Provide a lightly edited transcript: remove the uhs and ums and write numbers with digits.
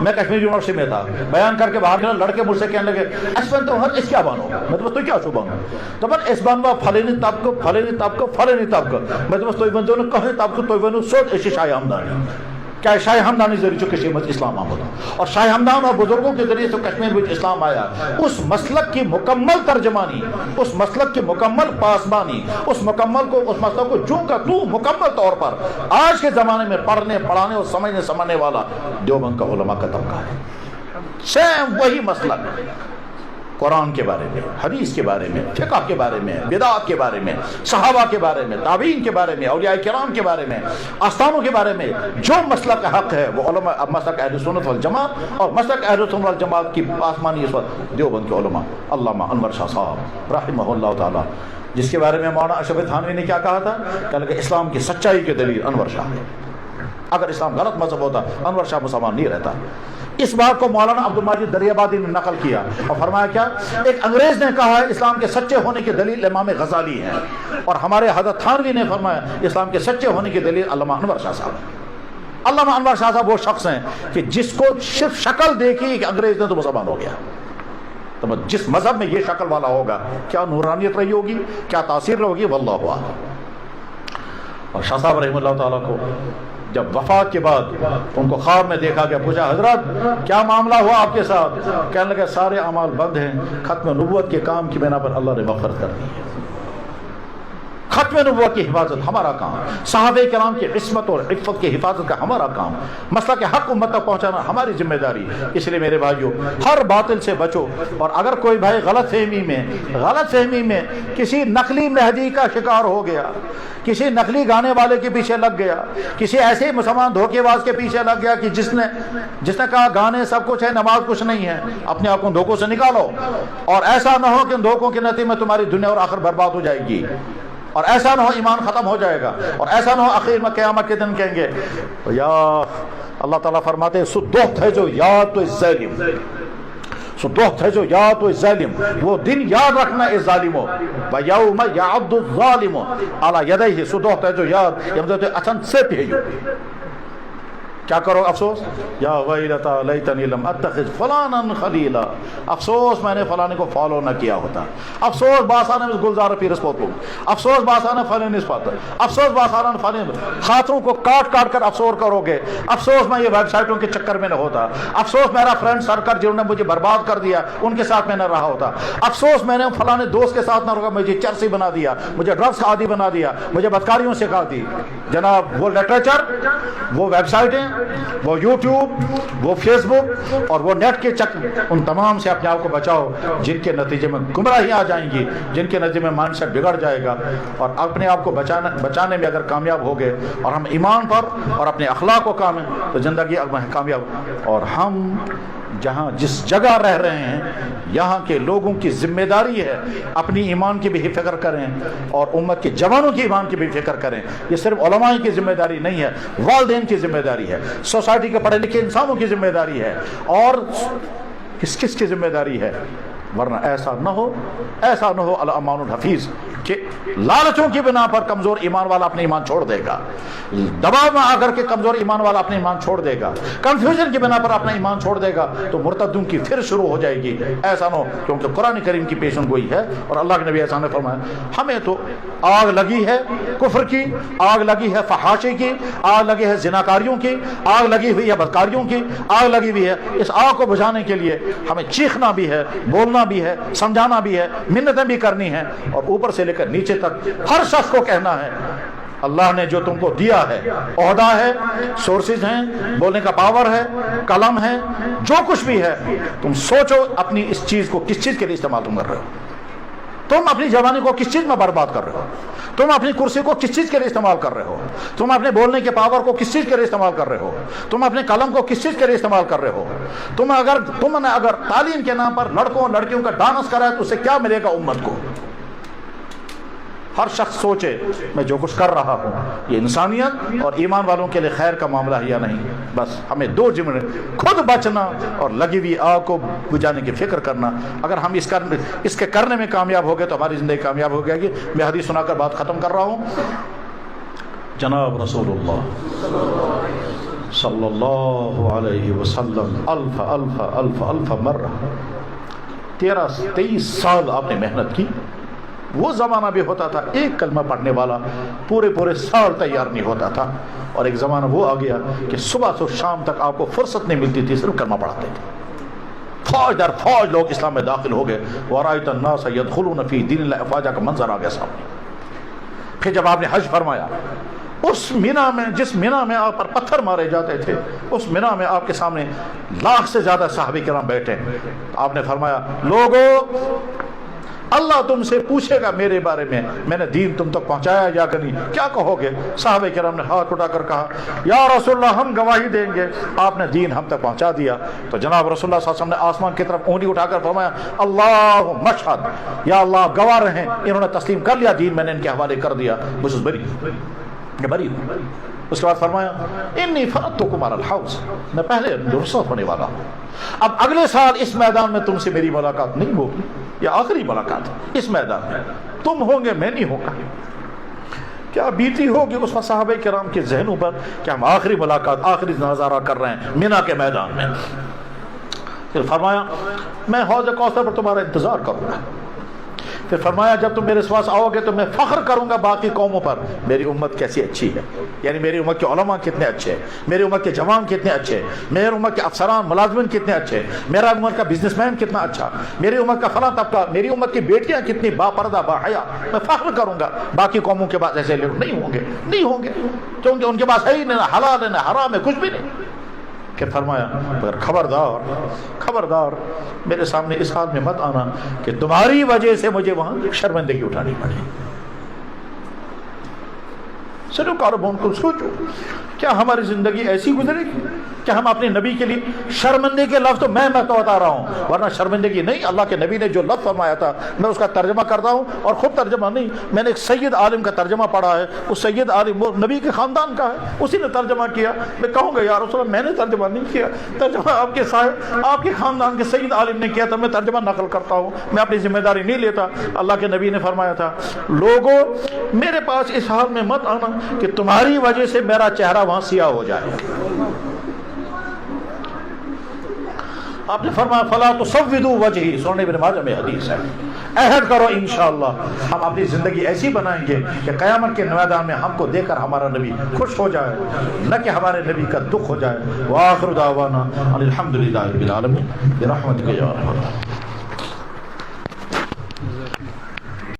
میں کشمیر یونیورسٹی میں تھا, بیان کر کے باہر لڑکے مجھ سے کہنے لگے اس کیا بانو, میں تو کیا شو بانو, تو اس بانوا فلانی طبقہ میں تو تھی ونو نا کہیں طبقہ تھی ونو سیود اس شاہ ہمدانی, کیا شاہ ہمدانی ذریعے مجھ اسلام آمد, اور شاہ ہمدان اور بزرگوں کے ذریعے سے کشمیر میں اسلام آیا. اس مسلک کی مکمل ترجمانی, اس مسلک کی مکمل پاسبانی, اس مسلک کو جو کا تو مکمل طور پر آج کے زمانے میں پڑھنے پڑھانے اور سمجھنے والا دیوبند کا علماء کا طبقہ ہے. سیم وہی مسلک قرآن کے بارے میں, حدیث کے بارے میں, فقہ کے بارے میں, بدعات کے بارے میں, صحابہ کے بارے میں, تابعین کے بارے میں, اولیاء کرام کے بارے میں, آستانوں کے بارے میں جو مسلک کا حق ہے وہ علماء, مسلک اہل سنت والجماعت اور مسلک اہل سنت والجماعت کی آسمانی اس وقت دیوبند کے علماء. علامہ انور شاہ صاحب رحمہ اللہ تعالی, جس کے بارے میں مولانا اشرف تھانوی نے کیا کہا تھا, کہ اسلام کی سچائی کے دلیل انور شاہ ہے. اگر اسلام غلط مذہب ہوتا انور شاہ مسلمان نہیں رہتا. اس بات کو مولانا عبد المجید دریابادی نے نقل کیا اور فرمایا کیا, ایک انگریز نے کہا ہے اسلام کے سچے ہونے کی دلیل امام غزالی ہے, اور ہمارے حضرت تھانوی نے فرمایا اسلام کے سچے ہونے کی دلیل علامہ انور شاہ صاحب. علامہ انور شاہ صاحب وہ شخص ہیں کہ جس کو صرف شکل دیکھی کہ انگریز نے تو مسلمان ہو گیا. تو جس مذہب میں یہ شکل والا ہوگا کیا نورانیت رہی ہوگی, کیا تاثیر ہوگی, واللہ اعلم. اور شاہ صاحب رحمہ اللہ تعالیٰ کو جب وفات کے بعد ان کو خواب میں دیکھا گیا, پوچھا حضرت کیا معاملہ ہوا آپ کے ساتھ, کہنے لگے سارے اعمال بند ہیں, ختم نبوت کے کام کی بنا پر اللہ نے مغفرت کر دی ہے. ختم نبوت کی حفاظت ہمارا کام, صحابہ کرام کی عصمت اور عفت کی حفاظت کا ہمارا کام, مسئلہ کے حق امت تک پہنچانا ہماری ذمہ داری. اس لیے میرے بھائیوں ہر باطل سے بچو, اور اگر کوئی بھائی غلط فہمی میں کسی نقلی مہدی کا شکار ہو گیا, کسی نقلی گانے والے کے پیچھے لگ گیا, کسی ایسے مسلمان دھوکے باز کے پیچھے لگ گیا کہ جس نے کہا گانے سب کچھ ہے نماز کچھ نہیں ہے, اپنے آپ کو دھوکوں سے نکالو, اور ایسا نہ ہو کہ ان دھوکوں کے نتیجے میں تمہاری دنیا اور آخر برباد ہو جائے گی, اور ایسا نہ ہو ایمان ختم ہو جائے گا, اور ایسا نہ ہو آخر میں قیامت کے دن کہیں گے یا اللہ تعالیٰ فرماتے ہیں صدوخت ہے جو یاد تو ظالم, صدوخت ہے جو یاد تو ظالم, وہ دن یاد رکھنا اے ظالموں, وَيَوْمَ يَعَضُّ الظَّالِمُ عَلَى يَدَيْهِ, صدوخت ہے جو یاد یہ مطلب اچھن سے پیو. کیا کرو افسوس, یا ویلتا لیتنی لم اتخذ فلانا خلیلا, افسوس میں نے فلانے کو فالو نہ کیا ہوتا, افسوس باسانا میں گلزار پیرس پوتوں, افسوس باسانا فلان نسبت, افسوس باسانا فلان خاطروں کو کاٹ کر افسوس کرو گے, افسوس میں یہ ویب سائٹوں کے چکر میں نہ ہوتا, افسوس میرا فرینڈ سرکل جنہوں نے مجھے برباد کر دیا ان کے ساتھ میں نہ رہا ہوتا, افسوس میں نے فلانے دوست کے ساتھ نہ رہا, مجھے چرسی بنا دیا, مجھے ڈرگس کا عادی بنا دیا, مجھے بدکاریوں سکھا دی. جناب وہ لٹریچر, وہ ویب سائٹیں, وہ یوٹیوب, وہ فیس بک اور وہ نیٹ کے ان تمام سے اپنے آپ کو بچاؤ جن کے نتیجے میں گمراہی آ جائیں گی, جن کے نتیجے میں مائنڈ سیٹ بگڑ جائے گا. اور اپنے آپ کو بچانے میں اگر کامیاب ہو گئے اور ہم ایمان پر اور اپنے اخلاق کو تو زندگی کامیاب. اور ہم جہاں جس جگہ رہ رہے ہیں یہاں کے لوگوں کی ذمہ داری ہے اپنی ایمان کی بھی فکر کریں اور امت کے جوانوں کی ایمان کی بھی فکر کریں. یہ صرف علماء کی ذمہ داری نہیں ہے, والدین کی ذمہ داری ہے, سوسائٹی کے پڑھے لکھے انسانوں کی ذمہ داری ہے, اور کس کی ذمہ داری ہے. ورنہ ایسا نہ ہو الامان الحفیظ کہ لالچوں کی بنا پر کمزور ایمان والا اپنے ایمان چھوڑ دے گا, دباؤ میں آ کر کے کمزور ایمان والا اپنے ایمان چھوڑ دے گا, کنفیوژن کی بنا پر اپنا ایمان چھوڑ دے گا, تو مرتدوں کی پھر شروع ہو جائے گی. ایسا نہ ہو, کیونکہ قرآن کریم کی پیشن گوئی ہے اور اللہ کے نبی ایسا نے فرمایا ہمیں تو آگ لگی ہے کفر کی, آگ لگی ہے فحاشی کی, آگ لگی ہے زناکاریوں کی, آگ لگی ہوئی ہے بدکاریوں کی, آگ لگی ہوئی ہے. اس آگ کو بجھانے کے لیے ہمیں چیخنا بھی ہے, بولنا بھی ہے, سمجھانا بھی ہے, منتیں بھی کرنی ہیں, اور اوپر سے لے کر نیچے تک ہر شخص کو کہنا ہے اللہ نے جو تم کو دیا ہے, عہدہ ہے, سورسز ہیں, بولنے کا پاور ہے, قلم ہے, جو کچھ بھی ہے, تم سوچو اپنی اس چیز کو کس چیز کے لیے استعمال تم کر رہے ہو, تم اپنی جوانی کو کس چیز میں برباد کر رہے ہو, تم اپنی کرسی کو کس چیز کے لیے استعمال کر رہے ہو, تم اپنے بولنے کے پاور کو کس چیز کے لیے استعمال کر رہے ہو, تم اپنے قلم کو کس چیز کے لیے استعمال کر رہے ہو. تم نے اگر تعلیم کے نام پر لڑکوں اور لڑکیوں کا ڈانس کرا ہے تو اس سے کیا ملے گا امت کو. ہر شخص سوچے میں جو کچھ کر رہا ہوں یہ انسانیت اور ایمان والوں کے لیے خیر کا معاملہ ہے یا نہیں. بس ہمیں دو ذمہ, خود بچنا اور لگی ہوئی آگ کو بجھانے کی فکر کرنا. اگر ہم اس کے کرنے میں کامیاب ہو گئے تو ہماری زندگی کامیاب ہو جائے گی. میں حدیث سنا کر بات ختم کر رہا ہوں. جناب رسول اللہ صلی اللہ علیہ وسلم الف الف الف الف مرہ 23 سال آپ نے محنت کی. وہ زمانہ بھی ہوتا تھا ایک کلمہ پڑھنے والا پورے سال تیار نہیں ہوتا تھا, اور ایک زمانہ وہ آ گیا کہ صبح سے شام تک آپ کو فرصت نہیں ملتی تھی, صرف کلمہ پڑھتے تھے. فوج در فوج لوگ اسلام میں داخل ہو گئے. وَرَأَيْتَ النَّاسَ يَدْخُلُونَ فِي دِينِ اللَّهِ أَفْوَاجًا کا منظر آ گیا سامنے. پھر جب آپ نے حج فرمایا, اس مینا میں, جس مینا میں آپ پر پتھر مارے جاتے تھے, اس مینا میں آپ کے سامنے لاکھ سے زیادہ صحابہ کرام بیٹھے. آپ نے فرمایا, لوگو اللہ تم سے پوچھے گا میرے بارے میں نے دین تم تک پہنچایا یا کہ نہیں, کیا کہو گے؟ صحابہ کرام نے ہاتھ اٹھا کر کہا, یا رسول اللہ ہم گواہی دیں گے, آپ نے دین ہم تک پہنچا دیا. تو جناب رسول اللہ صلی اللہ علیہ وسلم نے آسمان کی طرف اونگلی اٹھا کر فرمایا, اللہم اشہد, یا اللہ گواہ رہیں انہوں نے تسلیم کر لیا دین, میں نے ان کے حوالے کر دیا, مجھ سے بری ہوں. اس کے بعد فرمایا, انی فرضتکم علی الحوض, میں پہلے رخصت ہونے والا ہوں. اب اگلے سال اس میدان میں تم سے میری ملاقات نہیں ہوگی, یہ آخری ملاقات اس میدان میں, تم ہوں گے میں نہیں ہوں گا. کیا بیتی ہوگی اس وقت صحابہ کرام کے ذہنوں پر کہ ہم آخری ملاقات, آخری نظارہ کر رہے ہیں مینا کے میدان میں. پھر فرمایا, میں حوض کوثر پر تمہارا انتظار کروں گا. پھر فرمایا, جب تم میرے پاس آؤ گے تو میں فخر کروں گا باقی قوموں پر, میری امت کیسی اچھی ہے, یعنی میری امت کے علماء کتنے اچھے ہیں, میری امت کے جوان کتنے اچھے ہیں, میری امت کے افسران ملازمین کتنے اچھے ہیں, میرا امت کا بزنس مین کتنا اچھا, میری امت کا فلاں طبقہ, میری امت کی بیٹیاں کتنی با پردہ با حیا. میں فخر کروں گا, باقی قوموں کے پاس ایسے لوگ نہیں ہوں گے کیونکہ ان کے پاس ہے ہی نہیں, نہ حلال ہے نہ حرام ہے, کچھ بھی نہیں. کہ فرمایا, مگر خبردار میرے سامنے اس حال میں مت آنا کہ تمہاری وجہ سے مجھے وہاں شرمندگی اٹھانی پڑے. چلو کاربون کو سوچو, کیا ہماری زندگی ایسی گزرے گی کہ ہم اپنے نبی کے لیے شرمندگی کے لفظ تو میں بتا رہا ہوں, ورنہ شرمندگی نہیں. اللہ کے نبی نے جو لفظ فرمایا تھا میں اس کا ترجمہ کرتا ہوں, اور خود ترجمہ نہیں, میں نے ایک سید عالم کا ترجمہ پڑھا ہے. اس سید عالم وہ نبی کے خاندان کا ہے, اسی نے ترجمہ کیا. میں کہوں گا یا رسول اللہ میں نے ترجمہ نہیں کیا, ترجمہ آپ کے صاحب آپ کے خاندان کے سید عالم نے کیا تھا, میں ترجمہ نقل کرتا ہوں, میں اپنی ذمہ داری نہیں لیتا. اللہ کے نبی نے فرمایا تھا, لوگوں میرے پاس اس حال میں مت آنا کہ تمہاری وجہ سے میرا چہرہ وہاں سیاہ ہو جائے. آپ نے فرمایا, فلا تصودوا وجہی, سنن ابن ماجہ میں حدیث ہے. عہد کرو انشاءاللہ ہم اپنی زندگی ایسی بنائیں گے کہ قیامت کے میدان میں ہم کو دیکھ کر ہمارا نبی خوش ہو جائے, نہ کہ ہمارے نبی کا دکھ ہو جائے. وآخر دعوانا الحمدللہ رب العالمین برحمتک یا ارحم الراحمین.